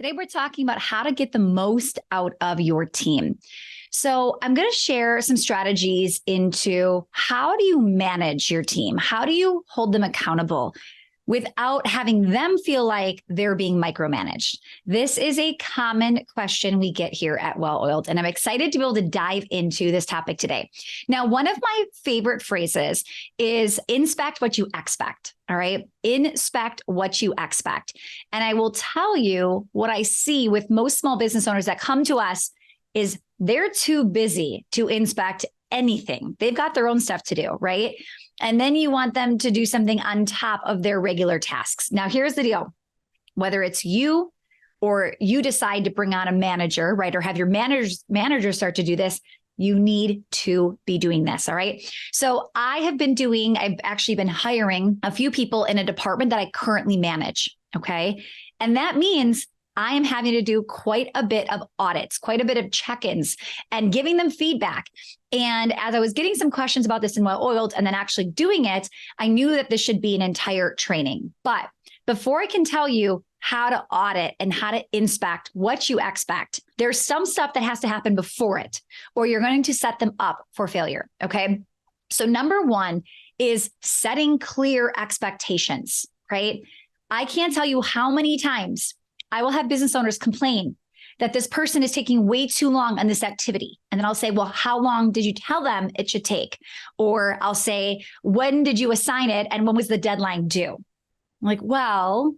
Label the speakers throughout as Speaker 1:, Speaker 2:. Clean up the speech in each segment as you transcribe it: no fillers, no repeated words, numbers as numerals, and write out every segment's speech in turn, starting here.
Speaker 1: Today, we're talking about how to get the most out of your team. So I'm going to share some strategies into how do you manage your team? How do you hold them accountable without having them feel like they're being micromanaged? This is a common question we get here at Well Oiled, and I'm excited to be able to dive into this topic today. Now, one of my favorite phrases is inspect what you expect. All right. Inspect what you expect. And I will tell you what I see with most small business owners that come to us is they're too busy to inspect anything. They've got their own stuff to do, right? And then you want them to do something on top of their regular tasks. Now, here's the deal. Whether it's you or you decide to bring on a manager, right? Or have your manager start to do this, you need to be doing this. All right. So I've actually been hiring a few people in a department that I currently manage. Okay. And that means I am having to do quite a bit of audits, quite a bit of check-ins and giving them feedback. And as I was getting some questions about this in Well Oiled and then actually doing it, I knew that this should be an entire training. But before I can tell you how to audit and how to inspect what you expect, there's some stuff that has to happen before it, or you're going to set them up for failure. Okay. So number one is setting clear expectations, right? I can't tell you how many times I will have business owners complain that this person is taking way too long on this activity. And then I'll say, well, how long did you tell them it should take? Or I'll say, when did you assign it? And when was the deadline due? I'm like, well,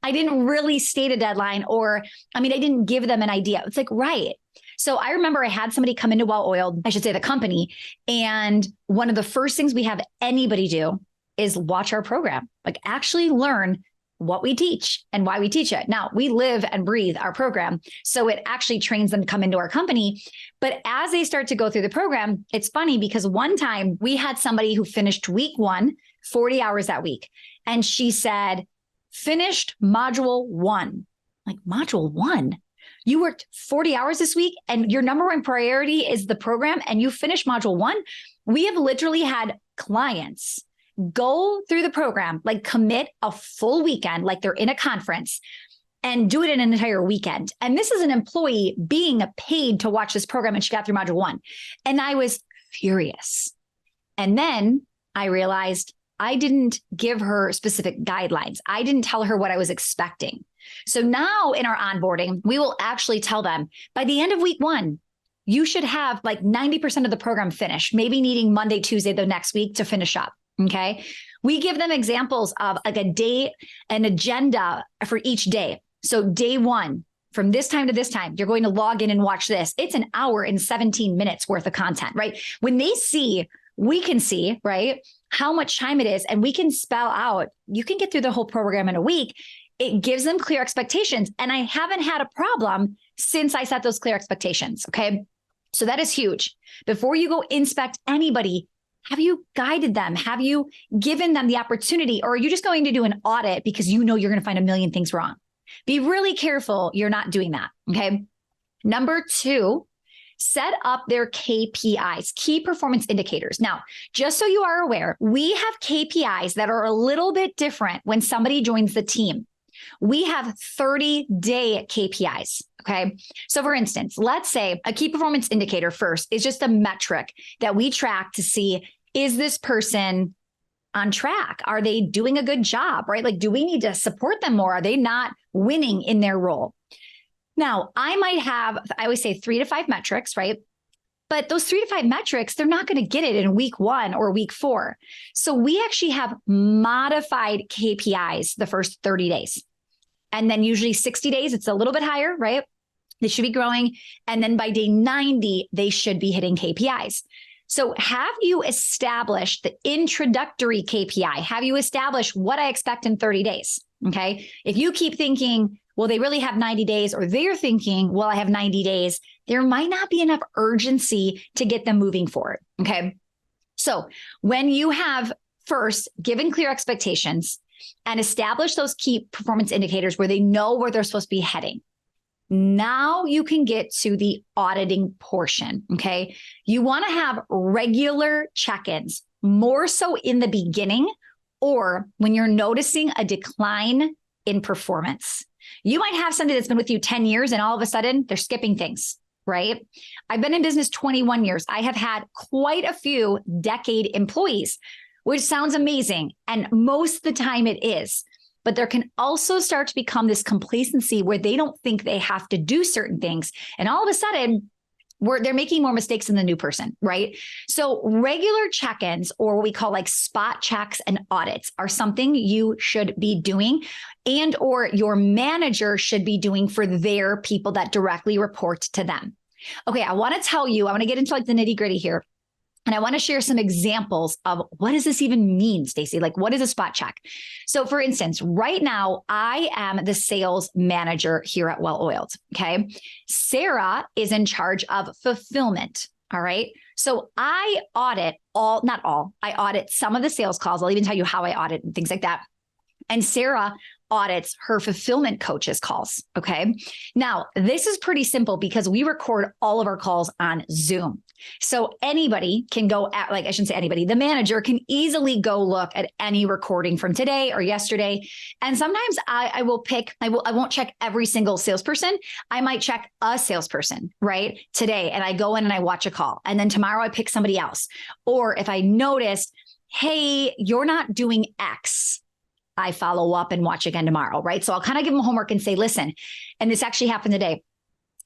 Speaker 1: I didn't really state a deadline, I didn't give them an idea. It's like, right. So I remember I had somebody come into Well Oiled, I should say the company. And one of the first things we have anybody do is watch our program, like actually learn what we teach and why we teach it. Now, we live and breathe our program, so it actually trains them to come into our company. But as they start to go through the program, it's funny because one time we had somebody who finished week 1, 40 hours that week. And she said, finished module 1. Like, module 1? You worked 40 hours this week and your number one priority is the program and you finished module 1? We have literally had clients go through the program, like commit a full weekend, like they're in a conference, and do it in an entire weekend. And this is an employee being paid to watch this program, and she got through module 1. And I was furious. And then I realized I didn't give her specific guidelines. I didn't tell her what I was expecting. So now in our onboarding, we will actually tell them by the end of week 1, you should have like 90% of the program finished, maybe needing Monday, Tuesday, the next week to finish up. Okay. We give them examples of like a day, an agenda for each day. So day 1, from this time to this time, you're going to log in and watch this. It's an hour and 17 minutes worth of content, right? When they see, we can see, right, how much time it is, and we can spell out, you can get through the whole program in a week. It gives them clear expectations. And I haven't had a problem since I set those clear expectations. Okay. So that is huge. Before you go inspect anybody, have you guided them? Have you given them the opportunity? Or are you just going to do an audit because you know you're going to find a million things wrong? Be really careful you're not doing that. Okay. Number 2, set up their KPIs, key performance indicators. Now, just so you are aware, we have KPIs that are a little bit different when somebody joins the team. We have 30-day KPIs. Okay. So for instance, let's say a key performance indicator first is just a metric that we track to see, is this person on track? Are they doing a good job, right? Like, do we need to support them more? Are they not winning in their role? Now, I always say 3 to 5 metrics, right? But those 3 to 5 metrics, they're not going to get it in week 1 or week 4. So we actually have modified KPIs the first 30 days. And then usually 60 days, it's a little bit higher, right? They should be growing. And then by day 90, they should be hitting KPIs. So have you established the introductory KPI? Have you established what I expect in 30 days? Okay. If you keep thinking, well, they really have 90 days, or they're thinking, well, I have 90 days, there might not be enough urgency to get them moving forward. Okay. So when you have first given clear expectations and established those key performance indicators where they know where they're supposed to be heading, now you can get to the auditing portion. Okay. You want to have regular check-ins, more so in the beginning or when you're noticing a decline in performance. You might have somebody that's been with you 10 years and all of a sudden they're skipping things, right? I've been in business 21 years. I have had quite a few decade employees, which sounds amazing. And most of the time it is. But there can also start to become this complacency where they don't think they have to do certain things. And all of a sudden, they're making more mistakes than the new person, right? So regular check-ins, or what we call like spot checks and audits, are something you should be doing, and or your manager should be doing for their people that directly report to them. Okay, I want to get into like the nitty-gritty here. And I want to share some examples of what does this even mean, Stacy? Like, what is a spot check? So for instance, right now, I am the sales manager here at Well Oiled, okay? Sarah is in charge of fulfillment, all right? So I audit I audit some of the sales calls. I'll even tell you how I audit and things like that. And Sarah audits her fulfillment coaches calls, okay? Now, this is pretty simple because we record all of our calls on Zoom. So anybody can go at, like, I shouldn't say anybody, the manager can easily go look at any recording from today or yesterday. And sometimes I won't check every single salesperson. I might check a salesperson, right? Today, and I go in and I watch a call. And then tomorrow I pick somebody else. Or if I noticed, hey, you're not doing X, I follow up and watch again tomorrow, right? So I'll kind of give them homework and say, listen, and this actually happened today.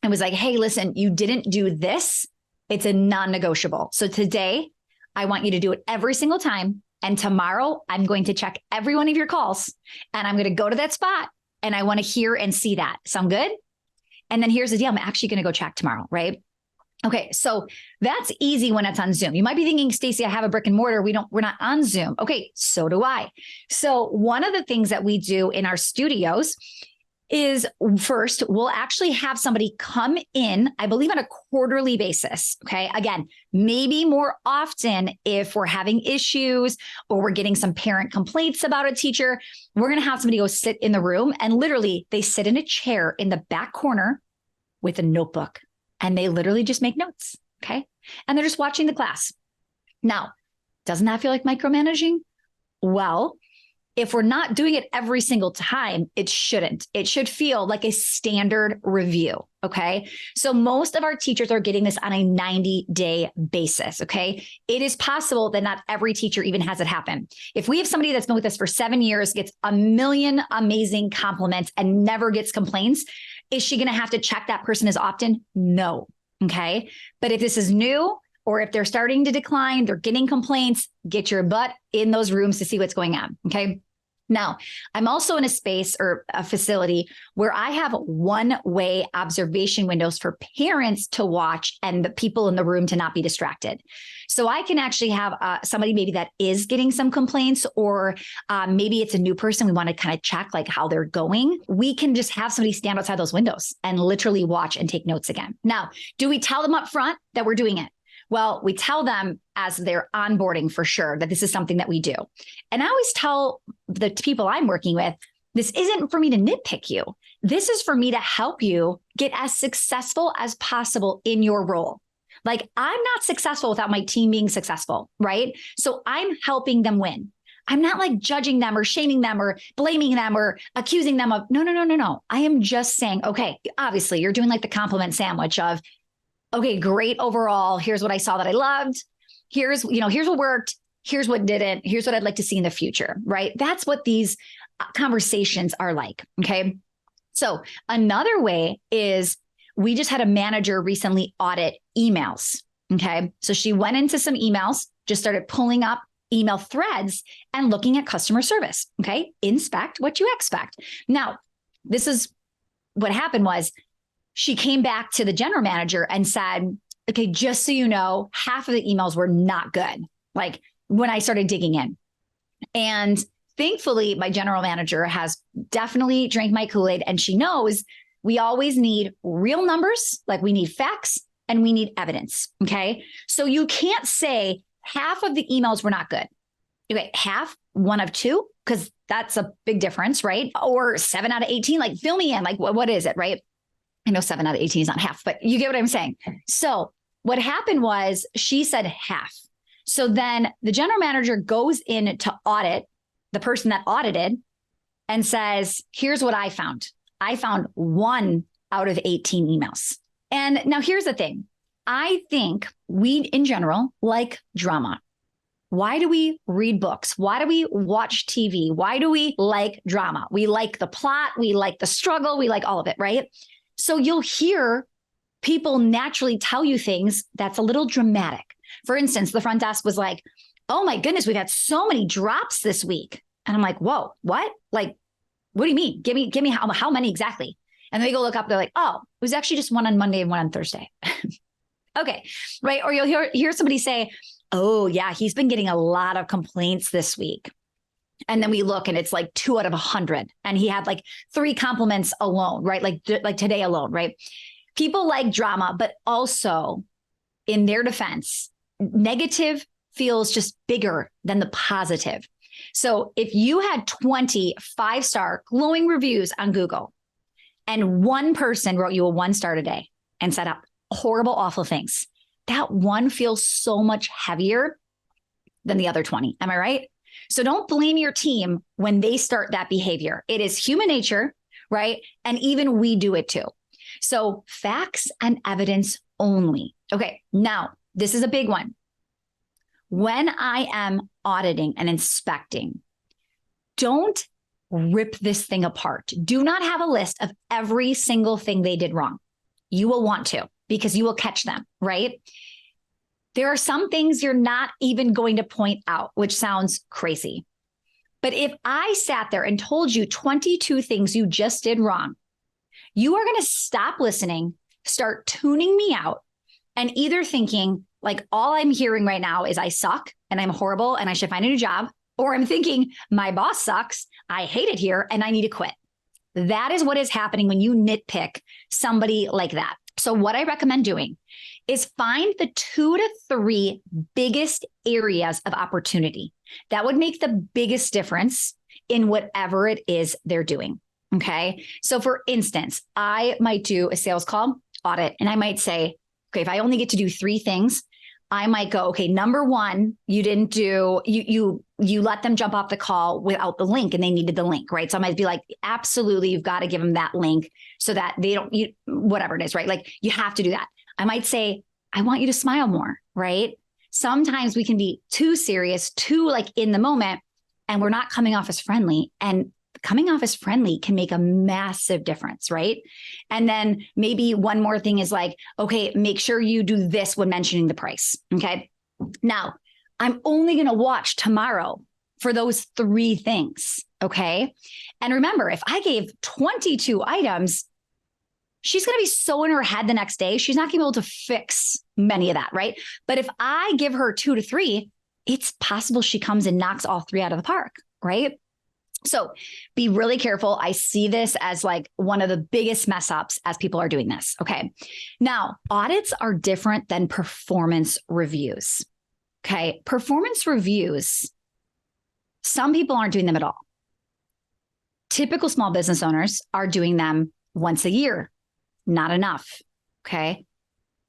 Speaker 1: I was like, hey, listen, you didn't do this. It's a non-negotiable. So today I want you to do it every single time. And tomorrow I'm going to check every one of your calls and I'm going to go to that spot and I want to hear and see that. Sound good? And then here's the deal. I'm actually going to go check tomorrow, right? Okay, so that's easy when it's on Zoom. You might be thinking, Stacy, I have a brick and mortar. We're not on Zoom. Okay, so do I. So one of the things that we do in our studios is, first, we'll actually have somebody come in, I believe on a quarterly basis. Okay. Again, maybe more often if we're having issues or we're getting some parent complaints about a teacher, we're going to have somebody go sit in the room, and literally they sit in a chair in the back corner with a notebook and they literally just make notes. Okay. And they're just watching the class. Now, doesn't that feel like micromanaging? Well, if we're not doing it every single time, it shouldn't. It should feel like a standard review, okay? So most of our teachers are getting this on a 90-day basis, okay? It is possible that not every teacher even has it happen. If we have somebody that's been with us for 7 years, gets a million amazing compliments and never gets complaints, is she going to have to check that person as often? No, okay? But if this is new, or if they're starting to decline, they're getting complaints, get your butt in those rooms to see what's going on, okay? Now, I'm also in a space or a facility where I have one-way observation windows for parents to watch and the people in the room to not be distracted. So I can actually have somebody maybe that is getting some complaints, or maybe it's a new person. We want to kind of check like how they're going. We can just have somebody stand outside those windows and literally watch and take notes again. Now, do we tell them up front that we're doing it? Well, we tell them as they're onboarding for sure that this is something that we do. And I always tell the people I'm working with, this isn't for me to nitpick you. This is for me to help you get as successful as possible in your role. Like, I'm not successful without my team being successful, right? So I'm helping them win. I'm not like judging them or shaming them or blaming them or accusing them of, no. I am just saying, okay, obviously you're doing like the compliment sandwich of, okay, great overall. Here's what I saw that I loved. Here's what worked. Here's what didn't. Here's what I'd like to see in the future, right? That's what these conversations are like, okay? So another way is, we just had a manager recently audit emails, okay? So she went into some emails, just started pulling up email threads and looking at customer service, okay? Inspect what you expect. Now, this is what happened was, she came back to the general manager and said, okay, just so you know, half of the emails were not good. Like when I started digging in. And thankfully, my general manager has definitely drank my Kool-Aid, and she knows we always need real numbers, like we need facts and we need evidence. Okay. So you can't say half of the emails were not good. Okay, half, 1 of 2, because that's a big difference, right? Or 7 out of 18, like fill me in, like what is it, right? I know 7 out of 18 is not half, but you get what I'm saying. So what happened was, she said half. So then the general manager goes in to audit the person that audited and says, here's what I found. I found 1 out of 18 emails. And now here's the thing. I think we in general like drama. Why do we read books? Why do we watch TV? Why do we like drama? We like the plot. We like the struggle. We like all of it, right? So you'll hear people naturally tell you things that's a little dramatic. For instance, the front desk was like, oh my goodness, we've had so many drops this week. And I'm like, whoa, what? Like, what do you mean? Give me how many exactly? And they go look up. They're like, oh, it was actually just 1 on Monday and 1 on Thursday. Okay, right? Or you'll hear somebody say, oh yeah, he's been getting a lot of complaints this week. And then we look and it's like 2 out of 100. And he had like 3 compliments alone, right? Like today alone, right? People like drama, but also in their defense, negative feels just bigger than the positive. So if you had 20 5-star glowing reviews on Google and one person wrote you a 1-star today and said horrible, awful things, that one feels so much heavier than the other 20. Am I right? So don't blame your team when they start that behavior. It is human nature, right? And even we do it too. So facts and evidence only. Okay, now this is a big one. When I am auditing and inspecting, don't rip this thing apart. Do not have a list of every single thing they did wrong. You will want to, because you will catch them, right? There are some things you're not even going to point out, which sounds crazy. But if I sat there and told you 22 things you just did wrong, you are going to stop listening, start tuning me out, and either thinking like all I'm hearing right now is I suck and I'm horrible and I should find a new job, or I'm thinking my boss sucks, I hate it here, and I need to quit. That is what is happening when you nitpick somebody like that. So what I recommend doing is find the 2 to 3 biggest areas of opportunity that would make the biggest difference in whatever it is they're doing. Okay. So for instance, I might do a sales call audit and I might say, okay, if I only get to do 3 things, I might go, okay, number 1, you didn't do, you let them jump off the call without the link and they needed the link, right? So I might be like, absolutely, you've got to give them that link so that they don't, whatever it is, right? Like you have to do that. I might say, I want you to smile more, right? Sometimes we can be too serious, too like in the moment, and we're not coming off as friendly. And coming off as friendly can make a massive difference, right? And then maybe one more thing is like, okay, make sure you do this when mentioning the price. Okay. Now, I'm only going to watch tomorrow for those 3 things. Okay. And remember, if I gave 22 items, she's going to be so in her head the next day, she's not going to be able to fix many of that, right? But if I give her 2 to 3, it's possible she comes and knocks all 3 out of the park, right? So be really careful. I see this as like one of the biggest mess ups as people are doing this. Okay. Now, audits are different than performance reviews. Okay. Performance reviews, some people aren't doing them at all. Typical small business owners are doing them once a year. Not enough. Okay.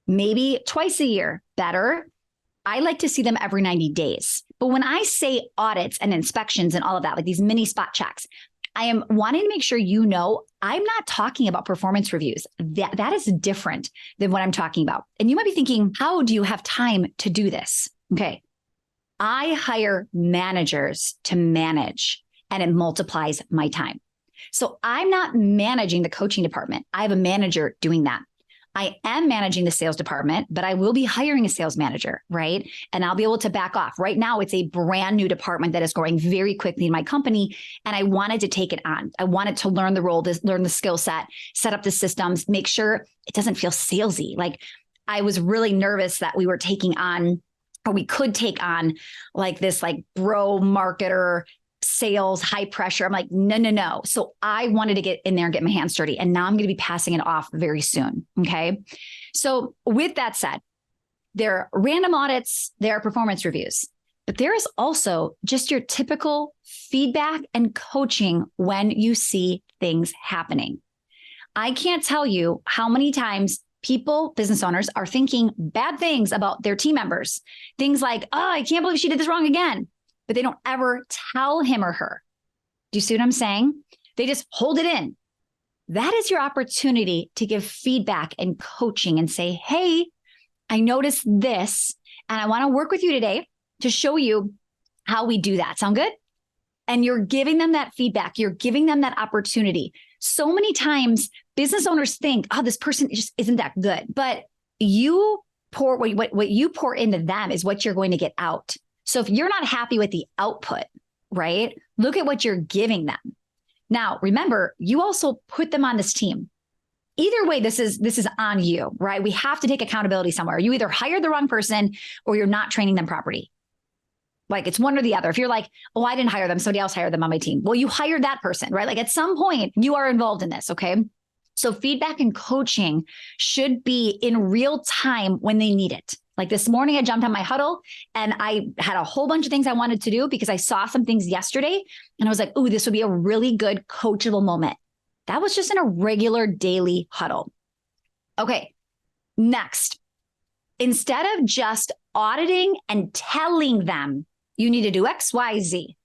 Speaker 1: Maybe twice a year. Better. I like to see them every 90 days. But when I say audits and inspections and all of that, like these mini spot checks, I am wanting to make sure you know I'm not talking about performance reviews. That is different than what I'm talking about. And you might be thinking, how do you have time to do this? Okay. I hire managers to manage, and it multiplies my time. So I'm not managing the coaching department. I have a manager doing that. I am managing the sales department, but I will be hiring a sales manager, right? And I'll be able to back off. Right now, it's a brand new department that is growing very quickly in my company. And I wanted to take it on. I wanted to learn the role, learn the skill set up the systems, make sure it doesn't feel salesy. Like I was really nervous that we were taking on, or we could take on like this like bro marketer sales, high pressure. I'm like, no. So I wanted to get in there and get my hands dirty. And now I'm going to be passing it off very soon. Okay. So with that said, there are random audits, there are performance reviews, but there is also just your typical feedback and coaching when you see things happening. I can't tell you how many times people, business owners, are thinking bad things about their team members. Things like, oh, I can't believe she did this wrong again. But they don't ever tell him or her. Do you see what I'm saying? They just hold it in. that is your opportunity to give feedback and coaching and say, hey, I noticed this, and I want to work with you today to show you how we do that. Sound good? And you're giving them that feedback. You're giving them that opportunity. So many times business owners think, oh, this person just isn't that good. But you pour what you pour into them is what you're going to get out. So if you're not happy with the output, right, look at what you're giving them. Now, remember, you also put them on this team. Either way, this is on you, right? We have to take accountability somewhere. You either hired the wrong person or you're not training them properly. Like it's one or the other. If you're like, oh, I didn't hire them, somebody else hired them on my team. Well, you hired that person, right? Like at some point you are involved in this, okay? So feedback and coaching should be in real time when they need it. Like this morning, I jumped on my huddle and I had a whole bunch of things I wanted to do because I saw some things yesterday and I was like, oh, this would be a really good coachable moment. That was just in a regular daily huddle. Okay, next, instead of just auditing and telling them you need to do X, Y, Z,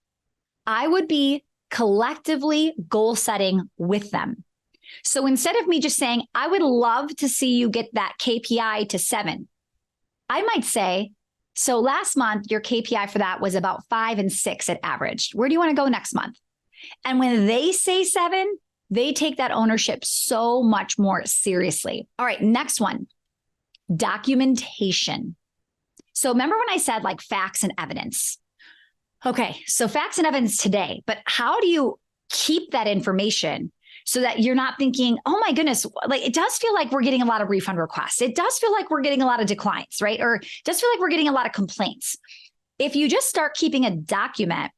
Speaker 1: I would be collectively goal setting with them. So instead of me just saying, I would love to see you get that KPI to 7, I might say, so last month, your KPI for that was about 5 and 6 at average. Where do you want to go next month? And when they say 7, they take that ownership so much more seriously. All right, next one, documentation. So remember when I said like facts and evidence? Okay, so facts and evidence today, but how do you keep that information so that you're not thinking, oh my goodness, like it does feel like we're getting a lot of refund requests. It does feel like we're getting a lot of declines, right? Or it does feel like we're getting a lot of complaints. If you just start keeping a document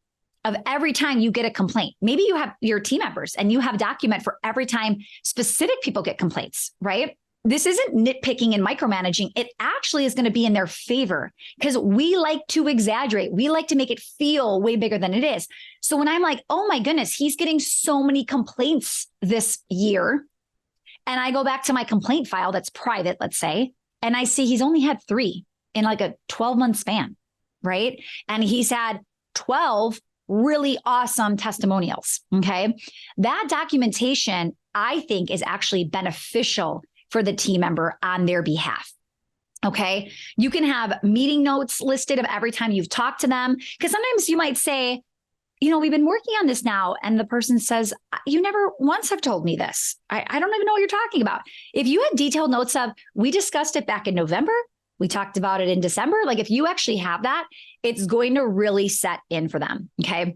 Speaker 1: of every time you get a complaint, maybe you have your team members and you have a document for every time specific people get complaints, right? This isn't nitpicking and micromanaging. It actually is going to be in their favor because we like to exaggerate. We like to make it feel way bigger than it is. So when I'm like, oh my goodness, he's getting so many complaints this year. And I go back to my complaint file that's private, let's say, and I see he's only had 3 in like a 12-month span, right? And he's had 12 really awesome testimonials, okay? That documentation, I think, is actually beneficial for the team member on their behalf. Okay. You can have meeting notes listed of every time you've talked to them. Because sometimes you might say, you know, we've been working on this now. And the person says, you never once have told me this. I don't even know what you're talking about. If you had detailed notes of, we discussed it back in November, we talked about it in December. Like if you actually have that, it's going to really set in for them. Okay.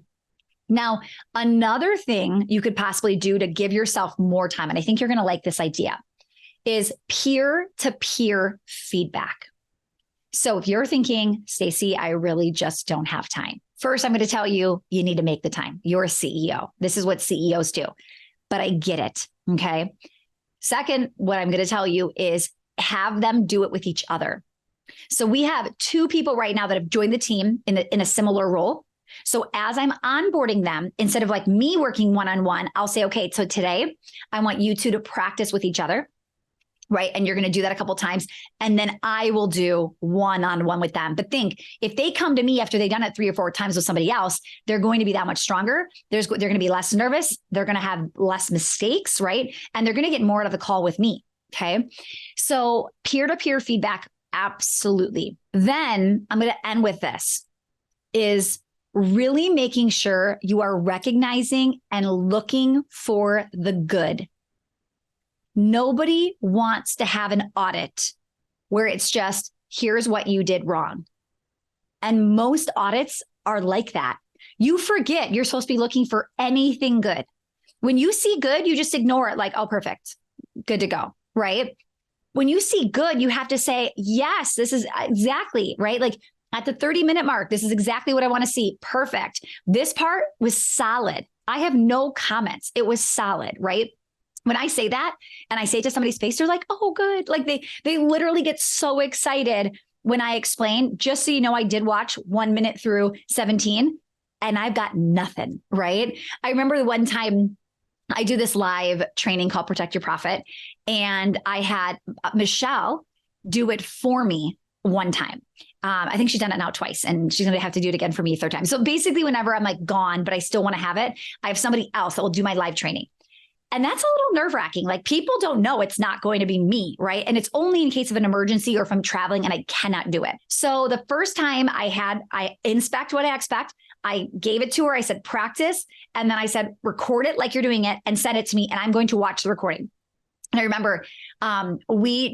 Speaker 1: Now, another thing you could possibly do to give yourself more time, and I think you're going to like this idea, is peer-to-peer feedback. So if you're thinking, Stacy, I really just don't have time. First, I'm going to tell you, you need to make the time. You're a CEO. This is what CEOs do, but I get it. Okay. Second, what I'm going to tell you is have them do it with each other. So we have 2 people right now that have joined the team in a similar role. So as I'm onboarding them, instead of like me working one-on-one, I'll say, okay, so today I want you 2 to practice with each other. Right. And you're going to do that a couple of times. And then I will do one-on-one with them. But think, if they come to me after they've done it 3 or 4 times with somebody else, they're going to be that much stronger. They're going to be less nervous. They're going to have less mistakes. Right. And they're going to get more out of the call with me. Okay. So peer-to-peer feedback. Absolutely. Then I'm going to end with this is really making sure you are recognizing and looking for the good. Nobody wants to have an audit where it's just, here's what you did wrong. And most audits are like that. You forget you're supposed to be looking for anything good. When you see good, you just ignore it like, oh, perfect. Good to go, right? When you see good, you have to say, yes, this is exactly, right? Like at the 30-minute mark, this is exactly what I want to see. Perfect. This part was solid. I have no comments. It was solid, right? When I say that and I say it to somebody's face, they're like, oh, good. Like they literally get so excited when I explain, just so you know, I did watch 1 minute through 17 and I've got nothing, right? I remember the one time I do this live training called Protect Your Profit. And I had Michelle do it for me one time. I think she's done it now twice and she's going to have to do it again for me a 3rd time. So basically whenever I'm like gone, but I still want to have it, I have somebody else that will do my live training. And that's a little nerve wracking. Like people don't know it's not going to be me, right? And it's only in case of an emergency or if I'm traveling and I cannot do it. So the first time I inspect what I expect, I gave it to her. I said, practice. And then I said, record it like you're doing it and send it to me. And I'm going to watch the recording. And I remember we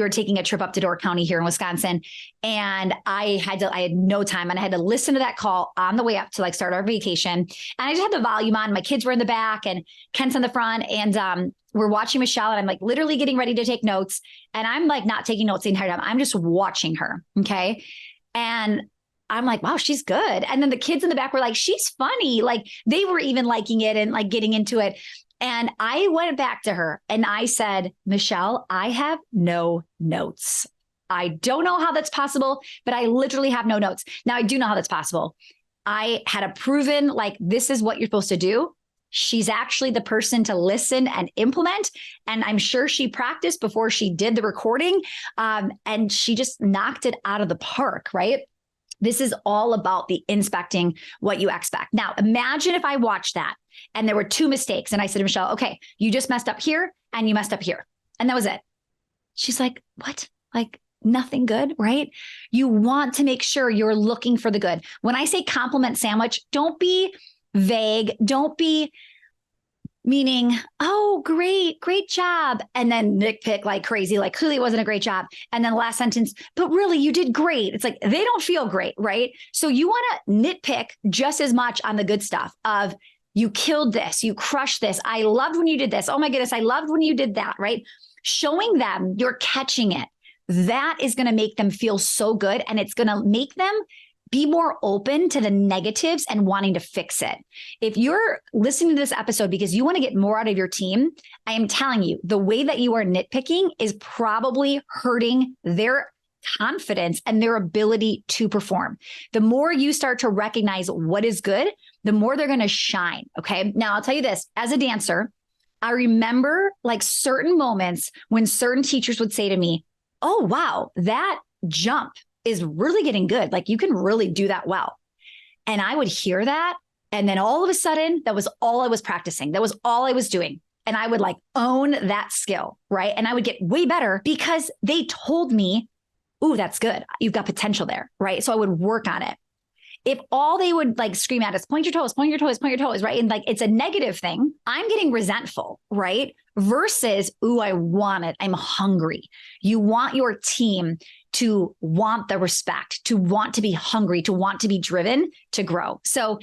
Speaker 1: were taking a trip up to Door County here in Wisconsin, and I had no time, and I had to listen to that call on the way up to like start our vacation. And I just had the volume on. My kids were in the back and Kent's in the front, and we're watching Michelle, and I'm like literally getting ready to take notes. And I'm like not taking notes the entire time. I'm just watching her. Okay. And I'm like, wow, she's good. And then the kids in the back were like, she's funny. Like they were even liking it and like getting into it. And I went back to her and I said, Michelle, I have no notes. I don't know how that's possible, but I literally have no notes. Now I do know how that's possible. I had a proven, like, this is what you're supposed to do. She's actually the person to listen and implement. And I'm sure she practiced before she did the recording. And she just knocked it out of the park, right? This is all about the inspecting what you expect. Now, imagine if I watched that and there were two mistakes. And I said to Michelle, okay, you just messed up here and you messed up here. And that was it. She's like, what? Like nothing good, right? You want to make sure you're looking for the good. When I say compliment sandwich, don't be vague. Don't be meaning, oh, great job. And then nitpick like crazy, like clearly it wasn't a great job. And then the last sentence, but really you did great. It's like, they don't feel great, right? So you want to nitpick just as much on the good stuff of you killed this, you crushed this. I loved when you did this. Oh my goodness, I loved when you did that, right? Showing them you're catching it. That is going to make them feel so good. And it's going to make them be more open to the negatives and wanting to fix it. If you're listening to this episode because you want to get more out of your team, I am telling you, the way that you are nitpicking is probably hurting their confidence and their ability to perform. The more you start to recognize what is good, the more they're going to shine. Okay. Now I'll tell you this, as a dancer, I remember like certain moments when certain teachers would say to me, oh, wow, that jump is really getting good. Like you can really do that well. And I would hear that. And then all of a sudden, that was all I was practicing. That was all I was doing. And I would like own that skill, right? And I would get way better because they told me, ooh, that's good. You've got potential there, right? So I would work on it. If all they would like scream at us, point your toes, point your toes, point your toes, right? And like, it's a negative thing. I'm getting resentful, right? Versus, ooh, I want it. I'm hungry. You want your team to want the respect, to want to be hungry, to want to be driven to grow. So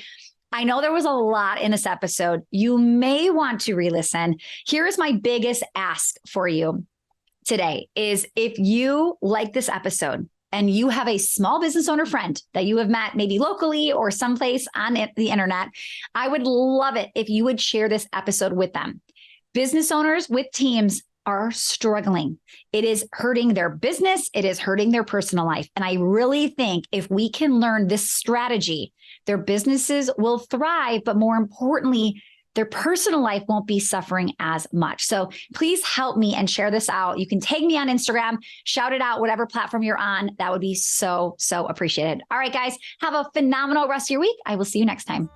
Speaker 1: I know there was a lot in this episode. You may want to re-listen. Here is my biggest ask for you today is if you like this episode and you have a small business owner friend that you have met maybe locally or someplace on the internet, I would love it if you would share this episode with them. Business owners with teams are struggling. It is hurting their business. It is hurting their personal life. And I really think if we can learn this strategy, their businesses will thrive, but more importantly, their personal life won't be suffering as much. So please help me and share this out. You can tag me on Instagram, shout it out, whatever platform you're on. That would be so, so appreciated. All right, guys, have a phenomenal rest of your week. I will see you next time.